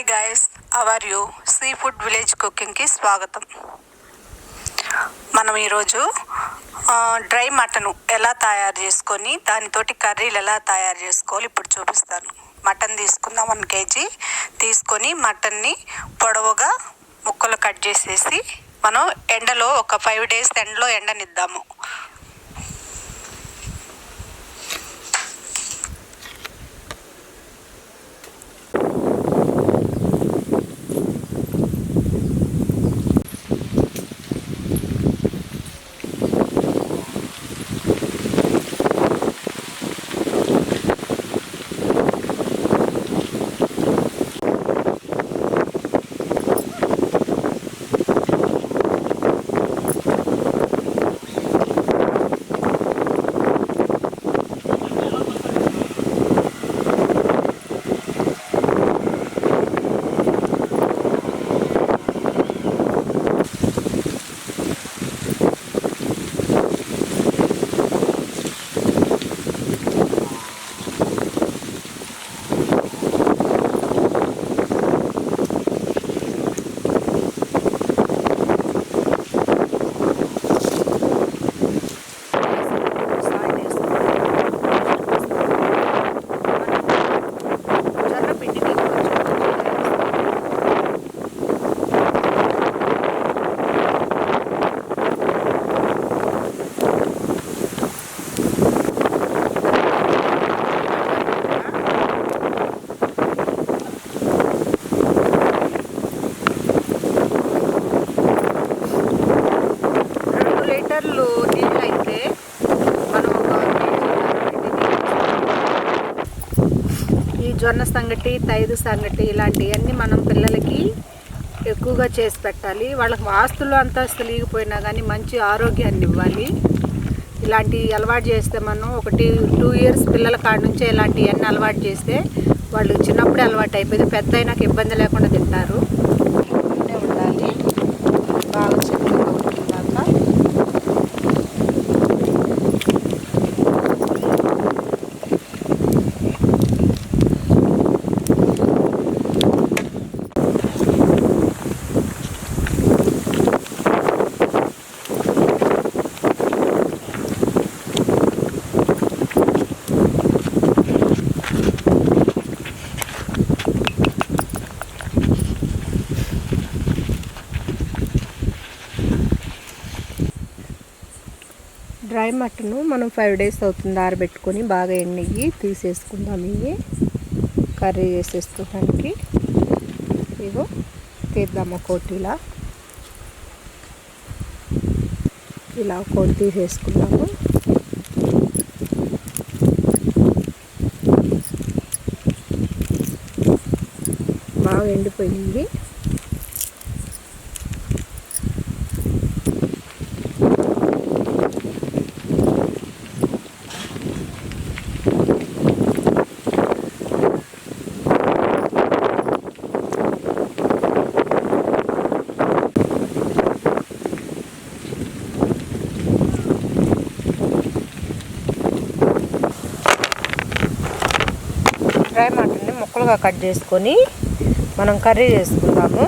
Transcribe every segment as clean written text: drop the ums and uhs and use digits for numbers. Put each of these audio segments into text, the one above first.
Hi guys, how are you? Sea food village కుకింగ్కి స్వాగతం. మనం ఈరోజు డ్రై మటన్ ఎలా తయారు చేసుకొని దానితోటి కర్రీలు ఎలా తయారు చేసుకోవాలి ఇప్పుడు చూపిస్తాను. మటన్ తీసుకుందాం, 1 kg తీసుకొని మటన్ని పొడవుగా ముక్కలు కట్ చేసేసి మనం ఎండలో ఒక 5 days ఎండలో ఎండనిద్దాము. జొన్న సంగటి, తైదు సంగటి ఇలాంటివన్నీ మనం పిల్లలకి ఎక్కువగా చేసి పెట్టాలి. వాళ్ళకి ఆస్తులు అంతస్తులు లేకపోయినా కానీ మంచి ఆరోగ్యాన్ని ఇవ్వాలి. ఇలాంటి అలవాటు చేస్తే మనం 1-2 years పిల్లల కాడ నుంచే ఇలాంటివన్నీ అలవాటు చేస్తే వాళ్ళు చిన్నప్పుడే అలవాటు అయిపోయింది, పెద్ద అయినాక ఇబ్బంది లేకుండా తింటారు. ఉండాలి బాగా చిన్నగా ఉడికినాక డ్రై మటన్ మనం 5 days అవుతుంది ఆరబెట్టుకొని బాగా ఎండిగి తీసేసుకుందాం. ఇవి కర్రీ చేసేసుకోవడానికి ఇగో తీద్దాము. కోటిలా ఇలా కోటి తీసేసుకుందాము. బాగా ఎండిపోయింది. డ్రై మటన్ని ముక్కలుగా కట్ చేసుకొని మనం కర్రీ చేసుకుందాము.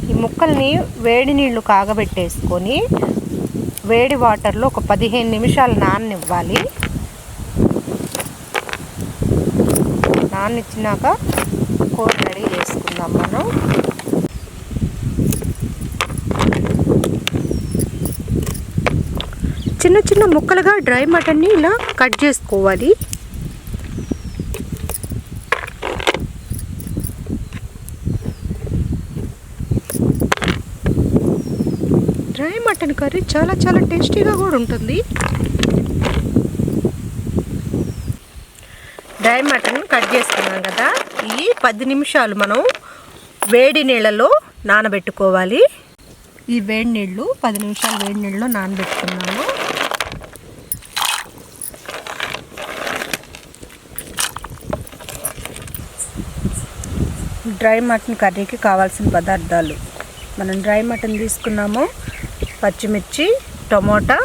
ఈ ముక్కల్ని వేడి నీళ్లు కాగబెట్టేసుకొని వేడి వాటర్లో ఒక 15 నిమిషాలు నాననివ్వాలి. నాననిచ్చినాక కూర రెడీ చేసుకుందాం. మనం చిన్న చిన్న ముక్కలుగా డ్రై మటన్ని ఇలా కట్ చేసుకోవాలి. డ్రై మటన్ కర్రీ చాలా చాలా టేస్టీగా కూడా ఉంటుంది. డ్రై మటన్ కట్ చేసుకున్నాం కదా, ఈ 10 నిమిషాలు మనం వేడి నీళ్ళలో నానబెట్టుకోవాలి. ఈ వేడి నీళ్ళు 10 నిమిషాలు వేడి నీళ్ళలో నానబెట్టుకున్నాము. డ్రై మటన్ కర్రీకి కావాల్సిన పదార్థాలు మనం డ్రై మటన్ తీసుకున్నాము, పచ్చిమిర్చి, టమోటా,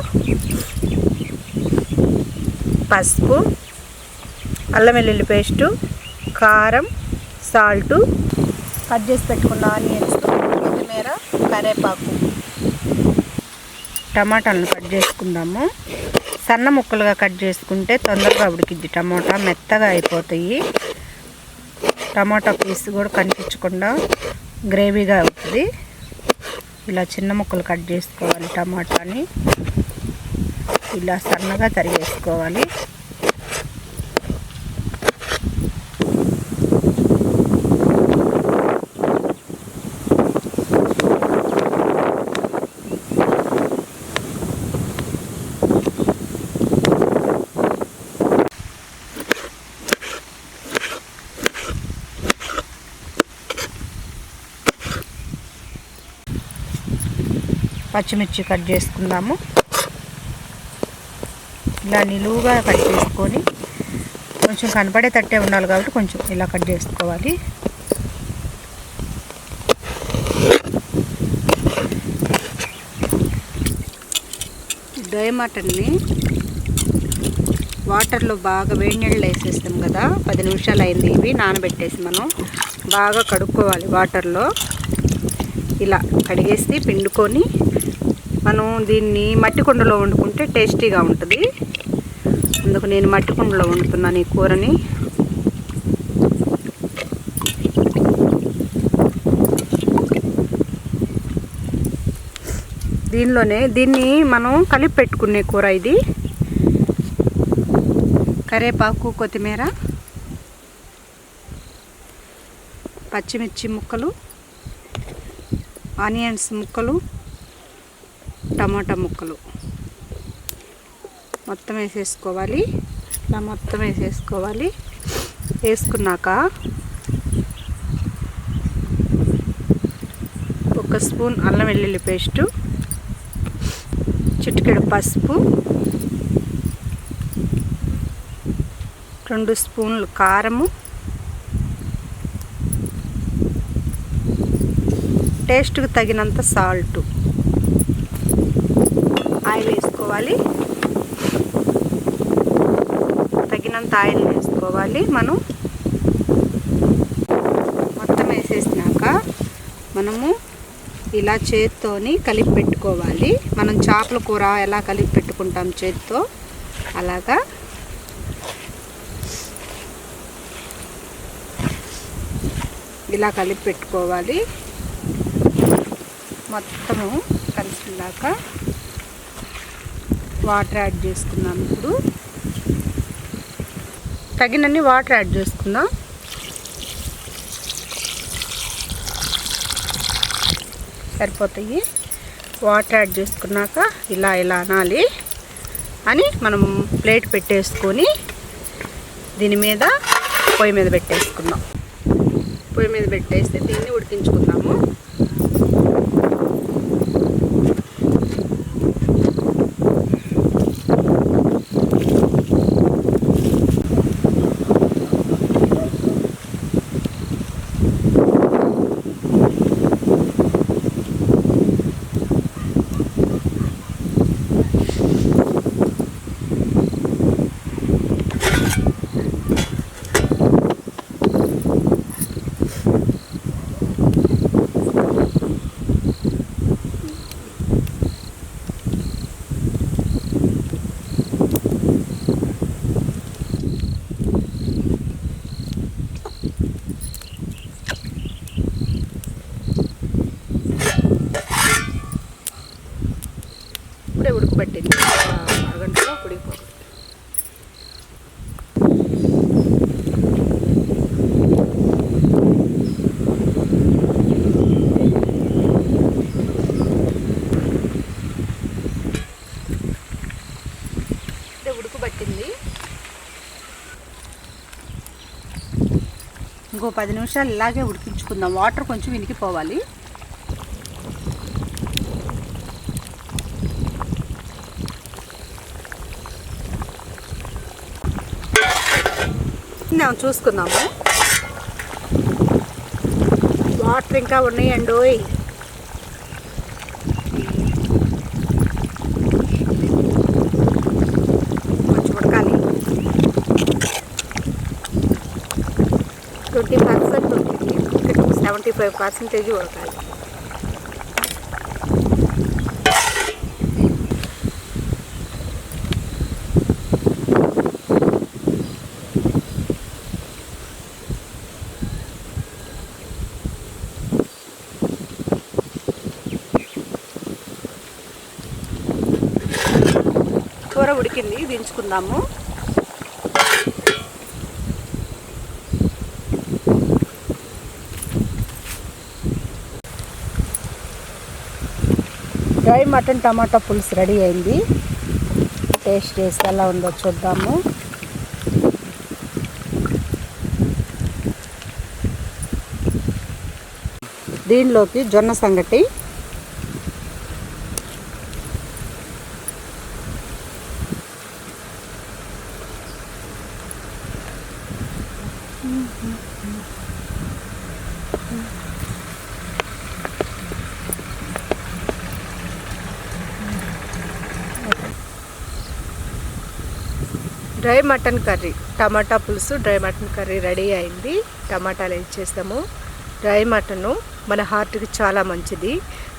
పసుపు, అల్లం వెల్లుల్లి పేస్టు, కారం, సాల్టు, కట్ చేసి పెట్టుకున్న ఆనియన్స్, కొత్తిమీర, కరివేపాకు. టమాటాలను కట్ చేసుకుందాము. సన్న ముక్కలుగా కట్ చేసుకుంటే తొందరగా ఉడికిద్ది, టమాటా మెత్తగా అయిపోతాయి. టమాటా పీస్ కూడా కనిపించకుండా గ్రేవీగా అవుతుంది. ఇలా చిన్న ముక్కలు కట్ చేసుకోవాలి. టమాటాని ఇలా సన్నగా తరిగేసుకోవాలి. పచ్చిమిర్చి కట్ చేసుకుందాము. ఇలా నిలువుగా కట్ చేసుకొని కొంచెం కనపడే తట్టే ఉండాలి కాబట్టి కొంచెం ఇలా కట్ చేసుకోవాలి. డ్రై మటన్ని వాటర్లో బాగా వేడి నీళ్ళు వేసేస్తాం కదా, 10 నిమిషాలు అయింది. ఇవి నానబెట్టేసి మనం బాగా కడుక్కోవాలి వాటర్లో. ఇలా కడిగేసి పిండుకొని మనం దీన్ని మట్టి కుండలో వండుకుంటే టేస్టీగా ఉంటుంది. అందుకు నేను మట్టి కుండలో వండుతున్నాను ఈ కూరని. దీన్ని మనం కలిపి పెట్టుకునే కూర ఇది. కరివేపాకు, కొత్తిమీర, పచ్చిమిర్చి ముక్కలు, ఆనియన్స్ ముక్కలు, టమాటా ముక్కలు మొత్తం వేసేసుకోవాలి. ఇలా మొత్తం వేసేసుకోవాలి. వేసుకున్నాక 1 స్పూన్ అల్లం వెల్లుల్లి పేస్టు, చిటికెడు పసుపు, 2 స్పూన్లు కారము, టేస్ట్కి తగినంత సాల్టు, ఆయిల్ వేసుకోవాలి. తగినంత ఆయిల్ వేసుకోవాలి. మనం మొత్తం వేసేసినాక మనము ఇలా చేత్తోని కలిపి పెట్టుకోవాలి. మనం చేపల కూర ఎలా కలిపి పెట్టుకుంటాం చేత్తో, అలాగా ఇలా కలిపి పెట్టుకోవాలి. మొత్తము కలిసినాక వాటర్ యాడ్ చేసుకుందాం. ఇప్పుడు తగినన్ని వాటర్ యాడ్ చేసుకుందాం. సరిపోతాయి. వాటర్ యాడ్ చేసుకున్నాక ఇలా అనాలి అని మనం ప్లేట్ పెట్టేసుకొని దీని మీద పొయ్యి మీద పెట్టేసుకుందాం. పొయ్యి మీద పెట్టేస్తే దీన్ని ఉడికించుకుందాము. ఇప్పుడే ఉడకబెట్టింది, అరగంటలో ఉడికిపోతుంది. ఉడకబట్టింది. ఇంకో 10 నిమిషాలు ఇలాగే ఉడికించుకుందాం. వాటర్ కొంచెం ఇనికిపోవాలి. చూసుకుందాము. వాటర్ ఇంకా ఉన్నాయండి. కొంచెం ఉడకాలి. 20% ఉంటుంది, ఇక్కడ 75% ఉడకాలి. కూర ఉడికింది, దించుకుందాము. డ్రై మటన్ టమాటా పులుసు రెడీ అయింది. టేస్ట్ చేసి ఎలా ఉందో చూద్దాము. దీనిలోకి జొన్న సంగటి, డ్రై మటన్ కర్రీ, టమాటా పులుసు, డ్రై మటన్ కర్రీ రెడీ అయింది. టమాటాలు వేసేస్తాము. డ్రై మటను మన హార్ట్కి చాలా మంచిది,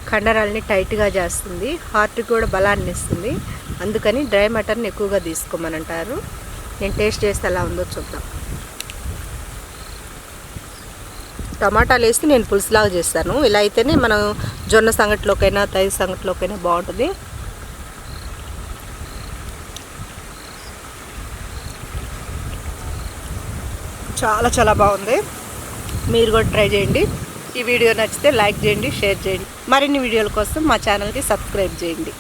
కండరాలని టైట్గా చేస్తుంది, హార్ట్కి కూడా బలాన్ని ఇస్తుంది. అందుకని డ్రై మటన్ ఎక్కువగా తీసుకోమని అంటారు. నేను టేస్ట్ చేస్తే ఎలా ఉందో చూద్దాం. టమాటాలు వేసి నేను పులుసులాగా చేస్తాను. ఇలా అయితేనే మనం జొన్న సంగటిలోకైనా తైరు సంగటిలోకైనా బాగుంటుంది. చాలా చాలా బాగుంది. మీరు కూడా ట్రై చేయండి. ఈ వీడియో నచ్చితే లైక్ చేయండి, షేర్ చేయండి. మరిన్ని వీడియోల కోసం మా ఛానల్కి సబ్స్క్రైబ్ చేయండి.